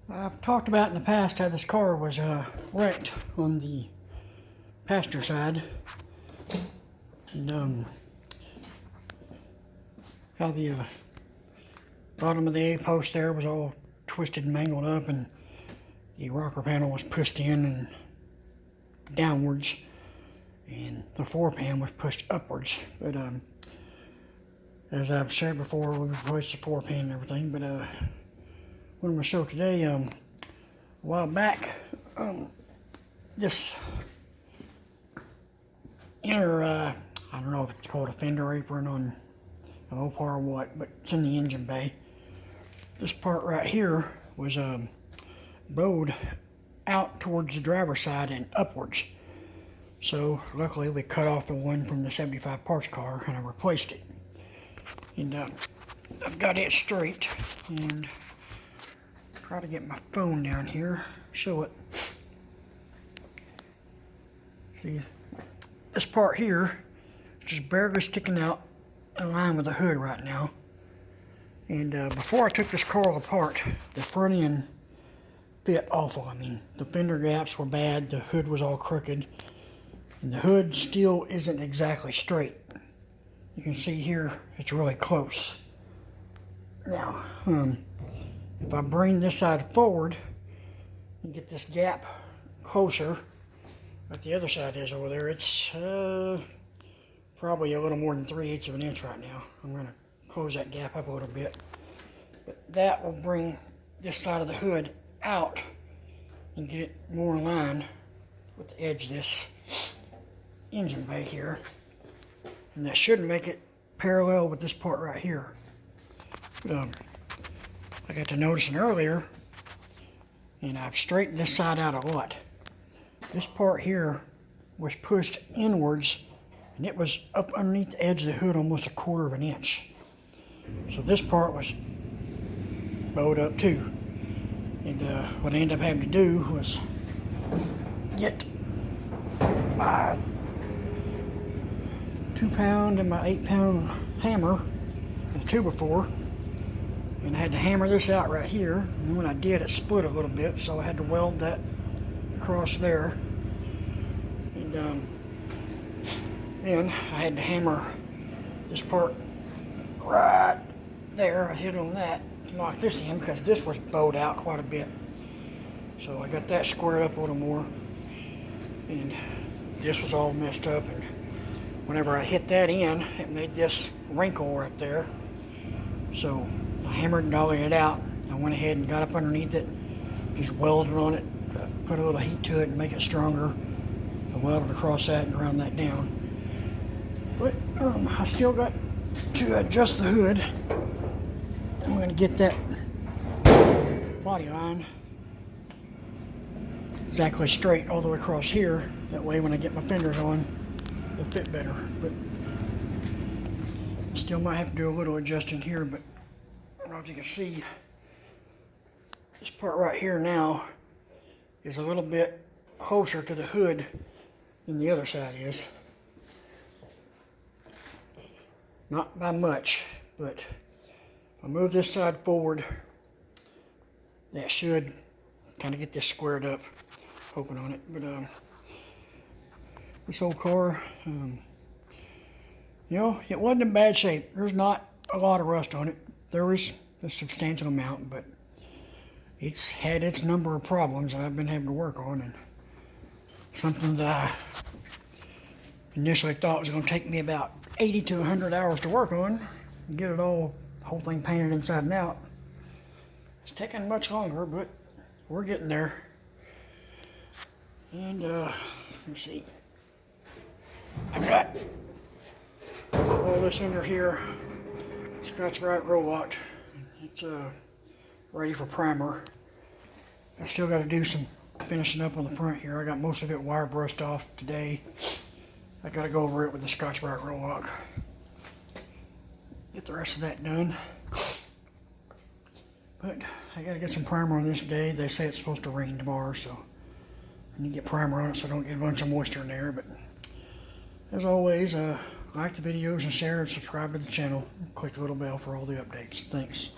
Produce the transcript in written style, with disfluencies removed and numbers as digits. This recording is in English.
I've talked about in the past how this car was wrecked on the passenger side, and how the bottom of the A-post there was all twisted and mangled up, and the rocker panel was pushed in and downwards, and the floor pan was pushed upwards. But as I've said before, we replaced the floor pan and everything. But what I'm going to show today, a while back, this inner, I don't know if it's called a fender apron on an Opar or what, but it's in the engine bay. This part right here was bowed out towards the driver's side and upwards. So luckily we cut off the one from the 75 parts car and I replaced it. And I've got it straight, and try to get my phone down here, show it. See, this part here is just barely sticking out in line with the hood right now. And before I took this car apart, the front end fit awful. I mean, the fender gaps were bad, the hood was all crooked, and the hood still isn't exactly straight. You can see here, it's really close. Now, if I bring this side forward and get this gap closer, like the other side is over there, it's probably a little more than 3/8 of an inch right now. I'm going to close that gap up a little bit. But that will bring this side of the hood out and get it more in line with the edge of this engine bay here. And that should make it parallel with this part right here. But, I got to noticing earlier, and I've straightened this side out a lot. This part here was pushed inwards, and it was up underneath the edge of the hood almost 1/4 of an inch. So this part was bowed up too. And what I ended up having to do was get my 2-pound and my 8-pound hammer and a 2x4, and I had to hammer this out right here. And when I did, it split a little bit, so I had to weld that across there. And then I had to hammer this part right there. I hit on that to knock this in because this was bowed out quite a bit. So I got that squared up a little more, and this was all messed up. And whenever I hit that in, it made this wrinkle right there. So I hammered and dollied it out. I went ahead and got up underneath it, just welded on it, put a little heat to it and make it stronger. I welded across that and ground that down. But I still got to adjust the hood. I'm going to get that body line exactly straight all the way across here. That way when I get my fenders on, they'll fit better. But I still might have to do a little adjusting here, but I don't know if you can see. This part right here now is a little bit closer to the hood than the other side is. Not by much, but if I move this side forward, that should kind of get this squared up. Hoping on it. But this old car, you know, it wasn't in bad shape. There's not a lot of rust on it. There was a substantial amount, but it's had its number of problems that I've been having to work on, and something that I initially thought was going to take me about 80 to 100 hours to work on and get it all, whole thing painted inside and out. It's taking much longer, but we're getting there. And let's see, I've got all this under here, Scotch-Brite roll locked. It's ready for primer. I still got to do some finishing up on the front here. I got most of it wire brushed off today. I got to go over it with the Scotch-Brite roll lock. Get the rest of that done. But I got to get some primer on this today. They say it's supposed to rain tomorrow, so I need to get primer on it so I don't get a bunch of moisture in there. But as always, like the videos and share and subscribe to the channel. Click the little bell for all the updates. Thanks.